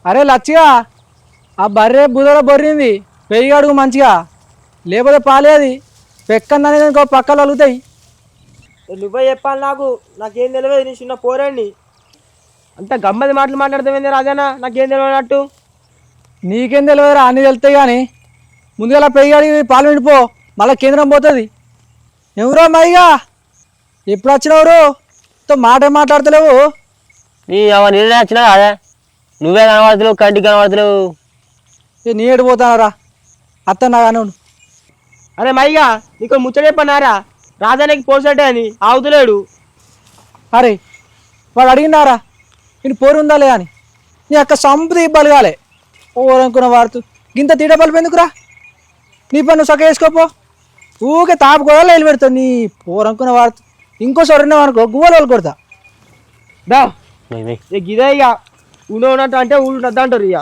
అరే లచ్చిగా ఆ బర్రె బుధలో బొర్రింది పెరిగి అడుగు మంచిగా లేకపోతే పాలేది పెక్కన్నది ఇంకో పక్కలు అలుగుతాయి. నువ్వే చెప్పాలి నాకేం తెలియదు. నీ చిన్న పోరండి అంత గమ్మది మాటలు మాట్లాడతావేంది రాజానా? నాకేం తెలియనట్టు. నీకేం తెలియదురా అన్నీ తెలుస్తాయి కానీ ముందుగా పెరిగి అడిగి పాలు విండిపో మళ్ళీ కేంద్రం పోతుంది. ఎవరో మైగా ఎప్పుడు వచ్చినవరు మాట మాట్లాడతలేవు. నీ నీళ్ళే వచ్చినా అదే నువ్వే కనబడతలేవు, కంటికి కనబడతలేవు. నీ ఏడు పోతానరా అత్త నా కాను. అరే మైగా నీకు ముచ్చట చెప్పన్నారా? రాజానికి పోసట్టే అని ఆగుతలేడు. అరే వాడు అడిగినారా నేను పోరు ఉందా లే అని. నీ అక్క సంపద ఇబ్బంది కాలే పోరనుకున్న వాడుతూ గింత తీట బలుపు ఎందుకురా? నీ పని నువ్వు చక్క వేసుకోపో. ఊకే తాపు కూడా వెళ్ళి పెడతావు నీ పోరనుకున్న వాడుతూ. ఇంకోసారి ఉన్నావు అనుకో గువ్వలు వాళ్ళు కొడతా. దా మెయ్ మెయ్. గిదే ఇక ఉన్నట్టు అంటే ఊళ్ళు అంటారు. ఇక